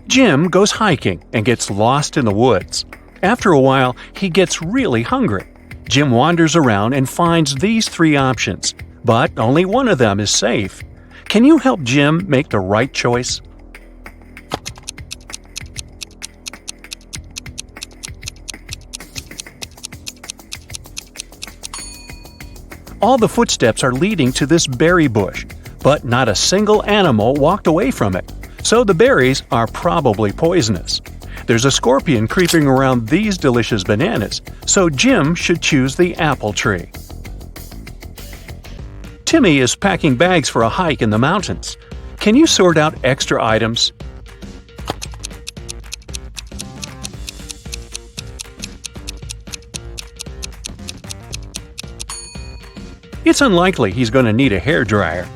Jim goes hiking and gets lost in the woods. After a while, he gets really hungry. Jim wanders around and finds these three options, but only one of them is safe. Can you help Jim make the right choice? All the footsteps are leading to this berry bush, but not a single animal walked away from it, so the berries are probably poisonous. There's a scorpion creeping around these delicious bananas, so Jim should choose the apple tree. Timmy is packing bags for a hike in the mountains. Can you sort out extra items? It's unlikely he's going to need a hairdryer.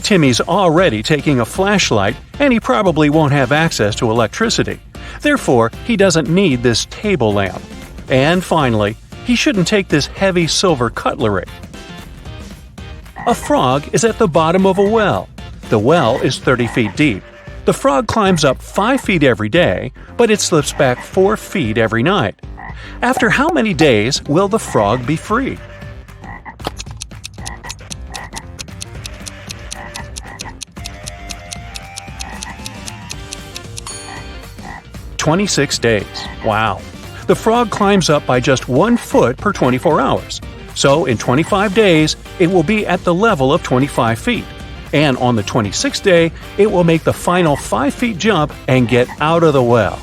Timmy's already taking a flashlight, and he probably won't have access to electricity. Therefore, he doesn't need this table lamp. And finally, he shouldn't take this heavy silver cutlery. A frog is at the bottom of a well. The well is 30 feet deep. The frog climbs up 5 feet every day, but it slips back 4 feet every night. After how many days will the frog be free? "26 days. Wow. The frog climbs up by just 1 foot per 24 hours. So in 25 days, it will be at the level of 25 feet. And on the 26th day, it will make the final 5 feet jump and get out of the well.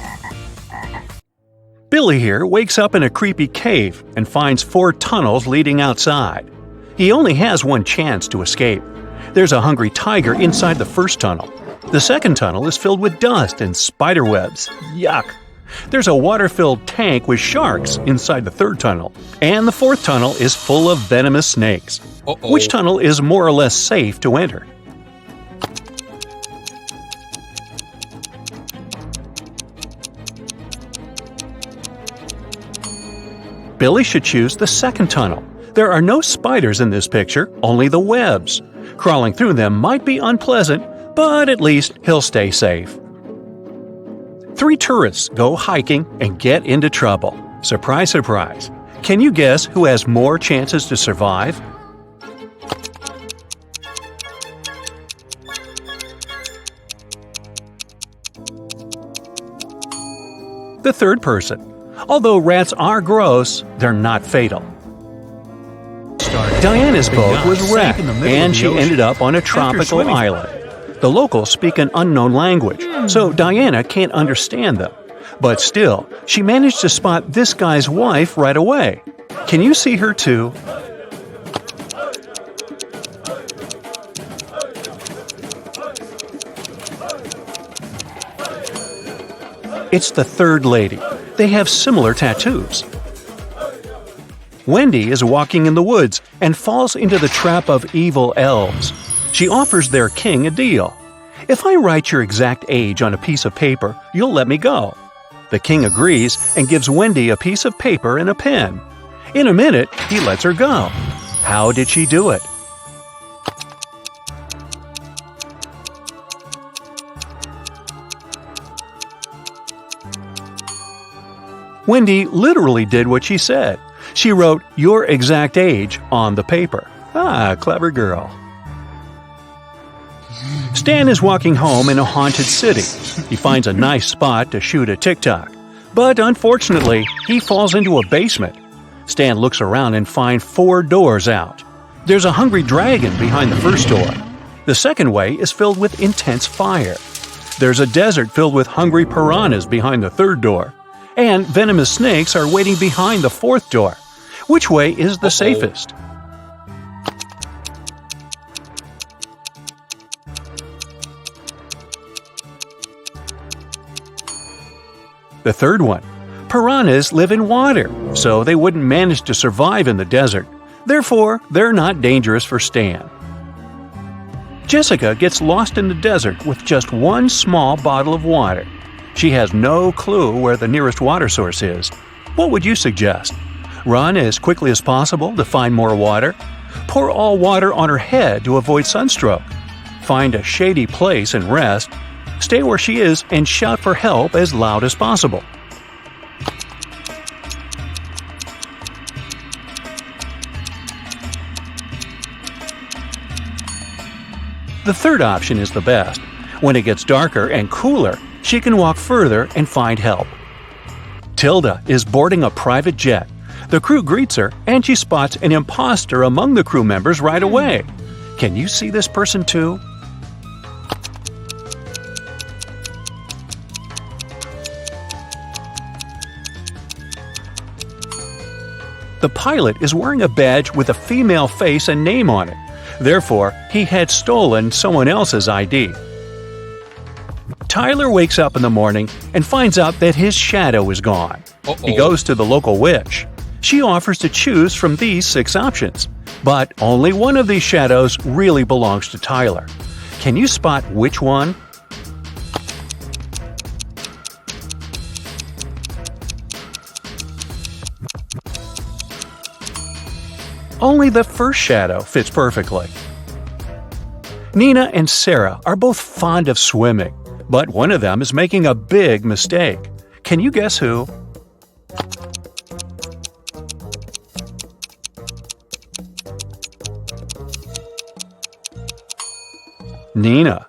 Billy here wakes up in a creepy cave and finds 4 tunnels leading outside. He only has one chance to escape. There's a hungry tiger inside the first tunnel. The second tunnel is filled with dust and spider webs. Yuck! There's a water-filled tank with sharks inside the third tunnel. And the fourth tunnel is full of venomous snakes. Uh-oh. Which tunnel is more or less safe to enter? Billy should choose the second tunnel. There are no spiders in this picture, only the webs. Crawling through them might be unpleasant, but at least he'll stay safe. 3 tourists go hiking and get into trouble. Surprise, surprise. Can you guess who has more chances to survive? The third person. Although rats are gross, they're not fatal. Diana's boat was wrecked, and she ended up on a tropical island. The locals speak an unknown language, so Diana can't understand them. But still, she managed to spot this guy's wife right away. Can you see her too? It's the third lady. They have similar tattoos. Wendy is walking in the woods and falls into the trap of evil elves. She offers their king a deal. If I write your exact age on a piece of paper, you'll let me go. The king agrees and gives Wendy a piece of paper and a pen. In a minute, he lets her go. How did she do it? Wendy literally did what she said. She wrote your exact age on the paper. Ah, clever girl. Stan is walking home in a haunted city. He finds a nice spot to shoot a TikTok. But unfortunately, he falls into a basement. Stan looks around and finds 4 doors out. There's a hungry dragon behind the first door. The second way is filled with intense fire. There's a desert filled with hungry piranhas behind the third door. And venomous snakes are waiting behind the fourth door. Which way is the safest? The third one. Piranhas live in water, so they wouldn't manage to survive in the desert. Therefore, they're not dangerous for Stan. Jessica gets lost in the desert with just one small bottle of water. She has no clue where the nearest water source is. What would you suggest? Run as quickly as possible to find more water? Pour all water on her head to avoid sunstroke? Find a shady place and rest? Stay where she is and shout for help as loud as possible. The third option is the best. When it gets darker and cooler, she can walk further and find help. Tilda is boarding a private jet. The crew greets her, and she spots an impostor among the crew members right away. Can you see this person too? The pilot is wearing a badge with a female face and name on it. Therefore, he had stolen someone else's ID. Tyler wakes up in the morning and finds out that his shadow is gone. He goes to the local witch. She offers to choose from these 6 options, but only one of these shadows really belongs to Tyler. Can you spot which one? Only the first shadow fits perfectly. Nina and Sarah are both fond of swimming, but one of them is making a big mistake. Can you guess who? Nina.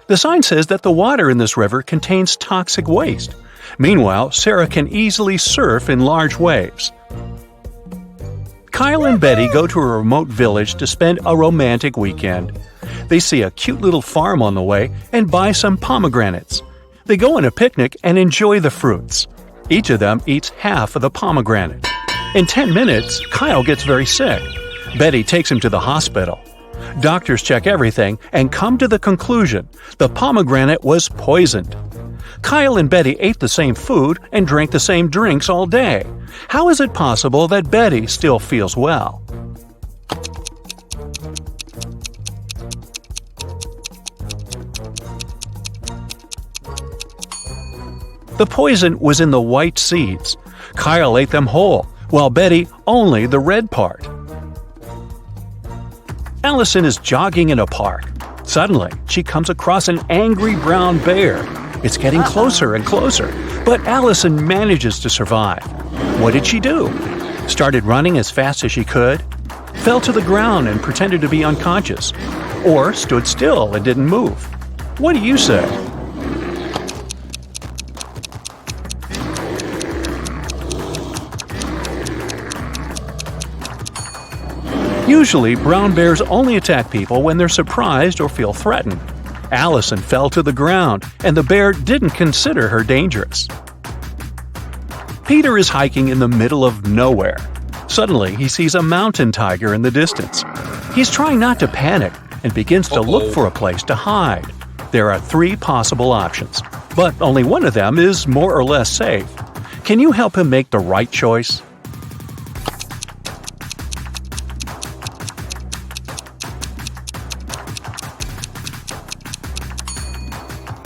The sign says that the water in this river contains toxic waste. Meanwhile, Sarah can easily surf in large waves. Kyle and Betty go to a remote village to spend a romantic weekend. They see a cute little farm on the way and buy some pomegranates. They go on a picnic and enjoy the fruits. Each of them eats half of the pomegranate. In 10 minutes, Kyle gets very sick. Betty takes him to the hospital. Doctors check everything and come to the conclusion the pomegranate was poisoned. Kyle and Betty ate the same food and drank the same drinks all day. How is it possible that Betty still feels well? The poison was in the white seeds. Kyle ate them whole, while Betty only the red part. Allison is jogging in a park. Suddenly, she comes across an angry brown bear. It's getting closer and closer, but Allison manages to survive. What did she do? Started running as fast as she could? Fell to the ground and pretended to be unconscious? Or stood still and didn't move? What do you say? Usually, brown bears only attack people when they're surprised or feel threatened. Allison fell to the ground, and the bear didn't consider her dangerous. Peter is hiking in the middle of nowhere. Suddenly, he sees a mountain tiger in the distance. He's trying not to panic and begins to look for a place to hide. There are 3 possible options, but only one of them is more or less safe. Can you help him make the right choice?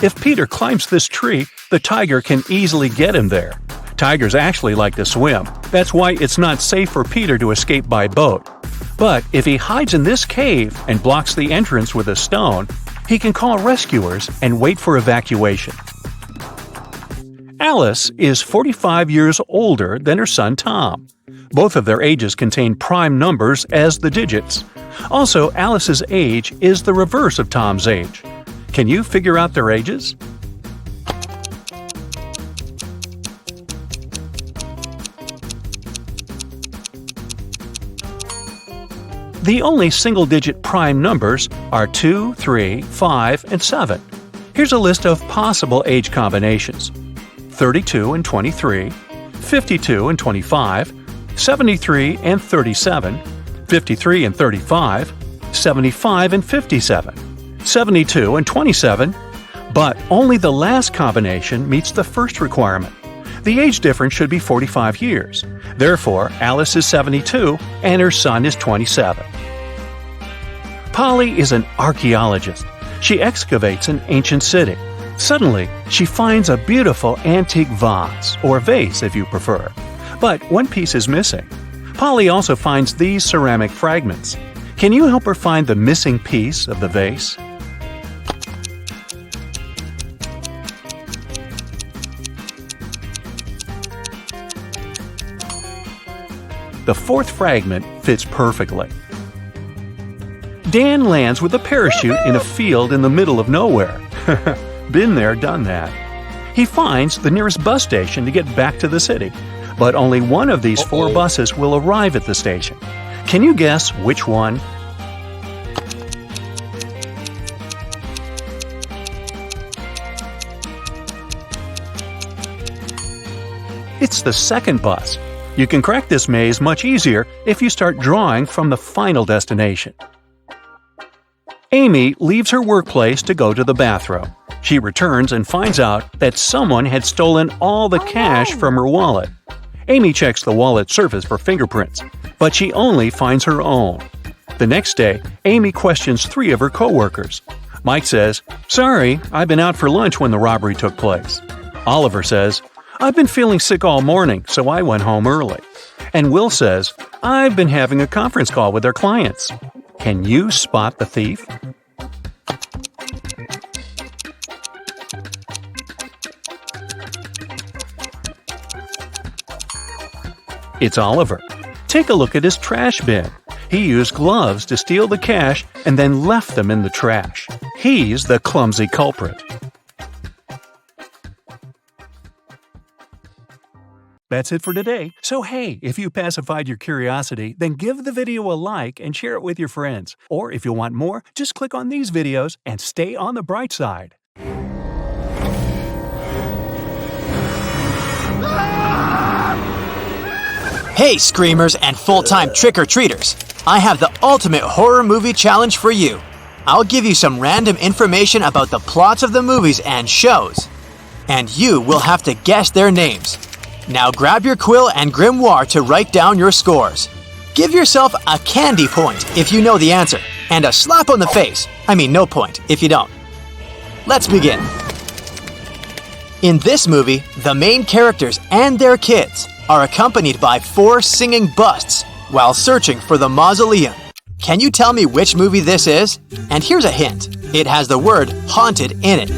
If Peter climbs this tree, the tiger can easily get him there. Tigers actually like to swim. That's why it's not safe for Peter to escape by boat. But if he hides in this cave and blocks the entrance with a stone, he can call rescuers and wait for evacuation. Alice is 45 years older than her son Tom. Both of their ages contain prime numbers as the digits. Also, Alice's age is the reverse of Tom's age. Can you figure out their ages? The only single-digit prime numbers are 2, 3, 5, and 7. Here's a list of possible age combinations: 32 and 23, 52 and 25, 73 and 37, 53 and 35, 75 and 57. 72 and 27, but only the last combination meets the first requirement. The age difference should be 45 years. Therefore, Alice is 72 and her son is 27. Polly is an archaeologist. She excavates an ancient city. Suddenly, she finds a beautiful antique vase, or vase if you prefer. But one piece is missing. Polly also finds these ceramic fragments. Can you help her find the missing piece of the vase? The fourth fragment fits perfectly. Dan lands with a parachute in a field in the middle of nowhere. Been there, done that. He finds the nearest bus station to get back to the city, but only one of these 4 buses will arrive at the station. Can you guess which one? It's the second bus. You can crack this maze much easier if you start drawing from the final destination. Amy leaves her workplace to go to the bathroom. She returns and finds out that someone had stolen all the cash from her wallet. Amy checks the wallet surface for fingerprints, but she only finds her own. The next day, Amy questions 3 of her coworkers. Mike says, "Sorry, I've been out for lunch when the robbery took place." Oliver says, "I've been feeling sick all morning, so I went home early." And Will says, "I've been having a conference call with their clients." Can you spot the thief? It's Oliver. Take a look at his trash bin. He used gloves to steal the cash and then left them in the trash. He's the clumsy culprit. That's it for today. So hey, if you pacified your curiosity, then give the video a like and share it with your friends. Or if you want more, just click on these videos and stay on the bright side. Hey screamers and full-time trick-or-treaters! I have the ultimate horror movie challenge for you. I'll give you some random information about the plots of the movies and shows, and you will have to guess their names. Now grab your quill and grimoire to write down your scores. Give yourself a candy point if you know the answer, and a slap on the face. No point if you don't. Let's begin. In this movie, the main characters and their kids are accompanied by 4 singing busts while searching for the mausoleum. Can you tell me which movie this is? And here's a hint. It has the word haunted in it.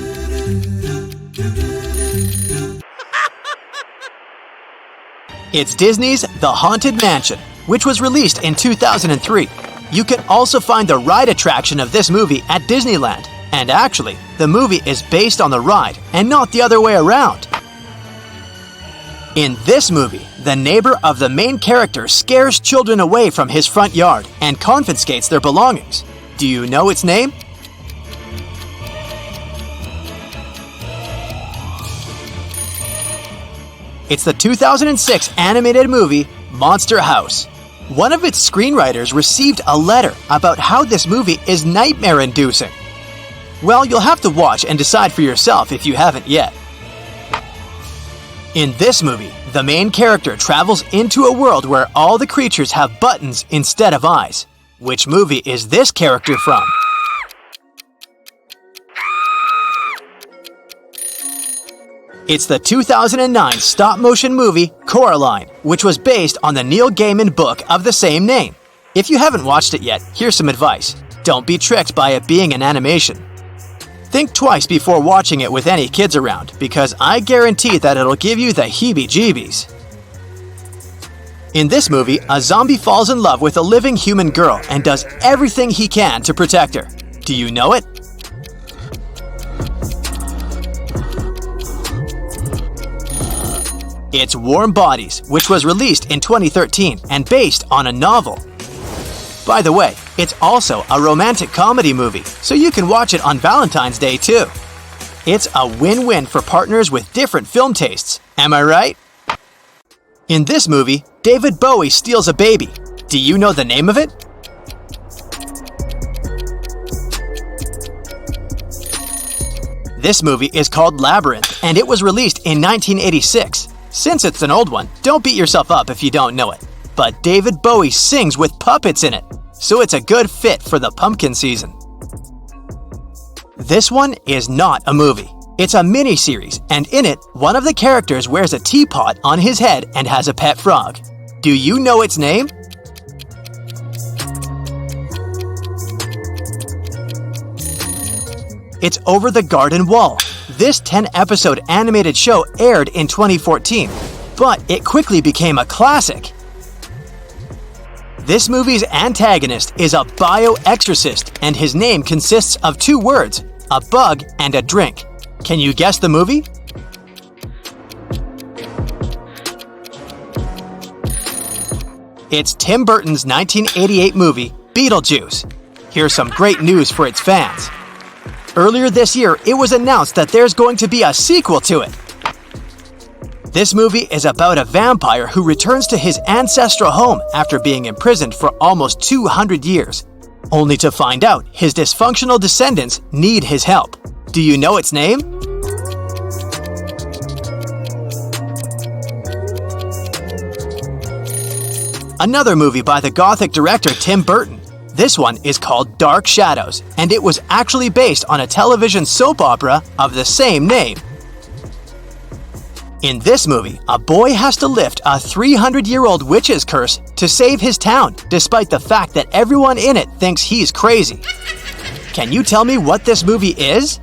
It's Disney's The Haunted Mansion, which was released in 2003. You can also find the ride attraction of this movie at Disneyland. And actually, the movie is based on the ride and not the other way around. In this movie, the neighbor of the main character scares children away from his front yard and confiscates their belongings. Do you know its name? It's the 2006 animated movie Monster House. One of its screenwriters received a letter about how this movie is nightmare-inducing. Well, you'll have to watch and decide for yourself if you haven't yet. In this movie, the main character travels into a world where all the creatures have buttons instead of eyes. Which movie is this character from? It's the 2009 stop-motion movie Coraline, which was based on the Neil Gaiman book of the same name. If you haven't watched it yet, here's some advice. Don't be tricked by it being an animation. Think twice before watching it with any kids around, because I guarantee that it'll give you the heebie-jeebies. In this movie, a zombie falls in love with a living human girl and does everything he can to protect her. Do you know it? It's Warm Bodies, which was released in 2013 and based on a novel. By the way, it's also a romantic comedy movie, so you can watch it on Valentine's Day too. It's a win-win for partners with different film tastes, am I right? In this movie, David Bowie steals a baby. Do you know the name of it? This movie is called Labyrinth, and it was released in 1986. Since it's an old one, don't beat yourself up if you don't know it. But David Bowie sings with puppets in it, so it's a good fit for the pumpkin season. This one is not a movie. It's a mini-series, and in it, one of the characters wears a teapot on his head and has a pet frog. Do you know its name? It's Over the Garden Wall. This 10-episode animated show aired in 2014, but it quickly became a classic. This movie's antagonist is a bioexorcist, and his name consists of two words, a bug and a drink. Can you guess the movie? It's Tim Burton's 1988 movie, Beetlejuice. Here's some great news for its fans. Earlier this year, it was announced that there's going to be a sequel to it. This movie is about a vampire who returns to his ancestral home after being imprisoned for almost 200 years, only to find out his dysfunctional descendants need his help. Do you know its name? Another movie by the Gothic director Tim Burton. This one is called Dark Shadows, and it was actually based on a television soap opera of the same name. In this movie, a boy has to lift a 300-year-old witch's curse to save his town, despite the fact that everyone in it thinks he's crazy. Can you tell me what this movie is?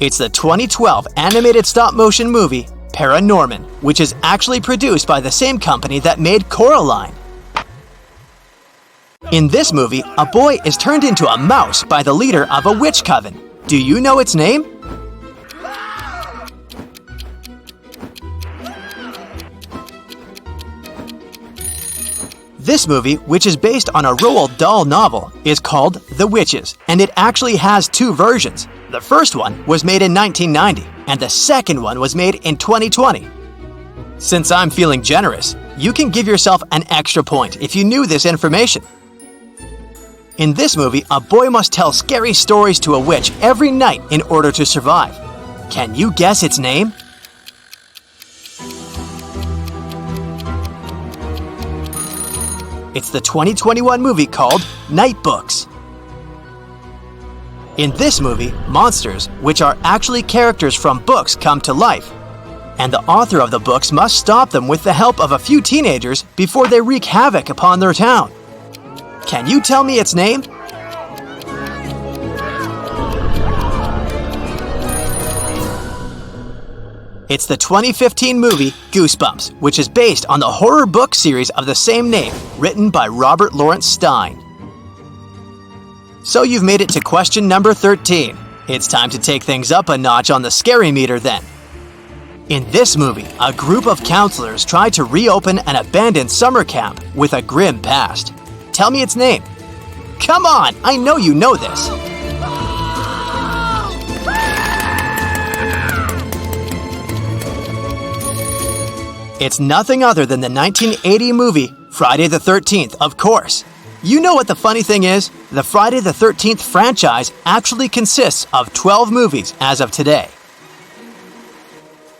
It's the 2012 animated stop-motion movie Paranorman, which is actually produced by the same company that made Coraline. In this movie, a boy is turned into a mouse by the leader of a witch coven. Do you know its name? This movie, which is based on a Roald Dahl novel, is called The Witches, and it actually has two versions. The first one was made in 1990, and the second one was made in 2020. Since I'm feeling generous, you can give yourself an extra point if you knew this information. In this movie, a boy must tell scary stories to a witch every night in order to survive. Can you guess its name? It's the 2021 movie called Night Books. In this movie, monsters, which are actually characters from books, come to life, and the author of the books must stop them with the help of a few teenagers before they wreak havoc upon their town. Can you tell me its name? It's the 2015 movie Goosebumps, which is based on the horror book series of the same name, written by Robert Lawrence Stein. So you've made it to question number 13. It's time to take things up a notch on the scary meter then. In this movie, a group of counselors try to reopen an abandoned summer camp with a grim past. Tell me its name. Come on, I know you know this. It's nothing other than the 1980 movie Friday the 13th, of course. You know what the funny thing is? The Friday the 13th franchise actually consists of 12 movies as of today.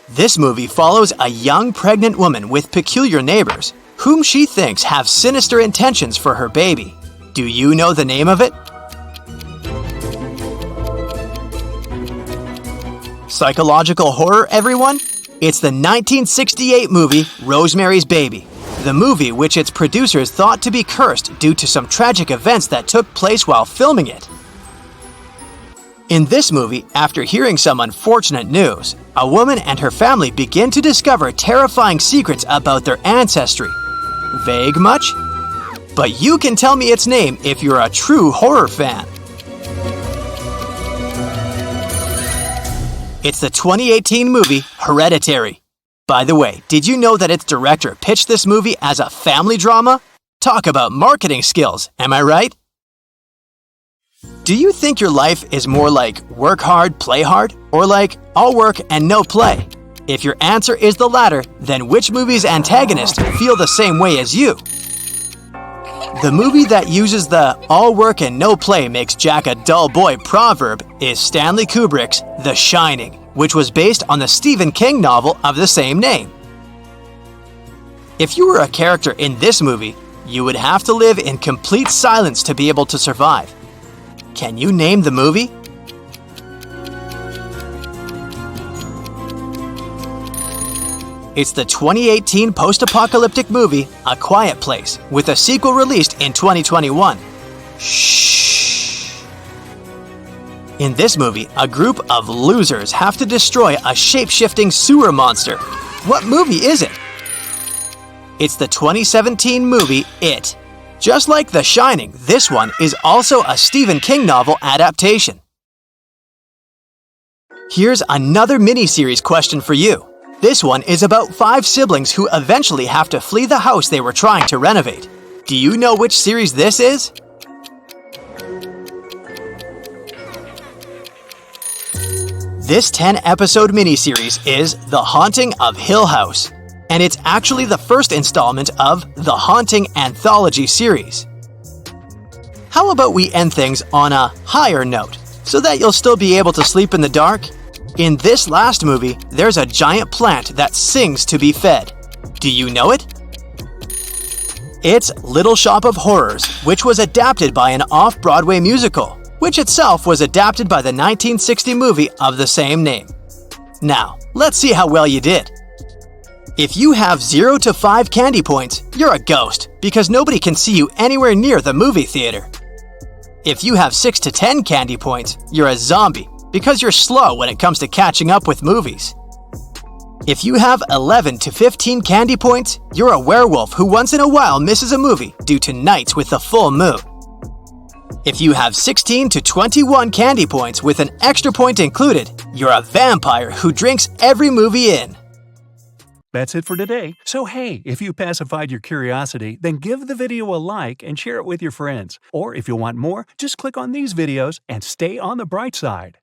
This movie follows a young pregnant woman with peculiar neighbors, whom she thinks have sinister intentions for her baby. Do you know the name of it? Psychological horror, everyone? It's the 1968 movie Rosemary's Baby, the movie which its producers thought to be cursed due to some tragic events that took place while filming it. In this movie, after hearing some unfortunate news, a woman and her family begin to discover terrifying secrets about their ancestry. Vague much? But you can tell me its name if you're a true horror fan. It's the 2018 movie Hereditary. By the way, did you know that its director pitched this movie as a family drama? Talk about marketing skills, am I right? Do you think your life is more like work hard, play hard, or like all work and no play? If your answer is the latter, then which movie's antagonists feel the same way as you? The movie that uses the all work and no play makes Jack a dull boy proverb is Stanley Kubrick's The Shining, which was based on the Stephen King novel of the same name. If you were a character in this movie, you would have to live in complete silence to be able to survive. Can you name the movie? It's the 2018 post-apocalyptic movie A Quiet Place, with a sequel released in 2021. Shh. In this movie, a group of losers have to destroy a shape-shifting sewer monster. What movie is it? It's the 2017 movie It. Just like The Shining, this one is also a Stephen King novel adaptation. Here's another mini-series question for you. This one is about 5 siblings who eventually have to flee the house they were trying to renovate. Do you know which series this is? This 10-episode miniseries is The Haunting of Hill House, and it's actually the first installment of The Haunting Anthology series. How about we end things on a higher note, so that you'll still be able to sleep in the dark? In this last movie, there's a giant plant that sings to be fed. Do you know it? It's Little Shop of Horrors, which was adapted by an off-Broadway musical, which itself was adapted by the 1960 movie of the same name. Now, let's see how well you did. If you have 0 to 5 candy points, you're a ghost, because nobody can see you anywhere near the movie theater. If you have 6 to 10 candy points, you're a zombie, because you're slow when it comes to catching up with movies. If you have 11 to 15 candy points, you're a werewolf who once in a while misses a movie due to nights with the full moon. If you have 16 to 21 candy points with an extra point included, you're a vampire who drinks every movie in. That's it for today. So hey, if you pacified your curiosity, then give the video a like and share it with your friends. Or if you want more, just click on these videos and stay on the bright side.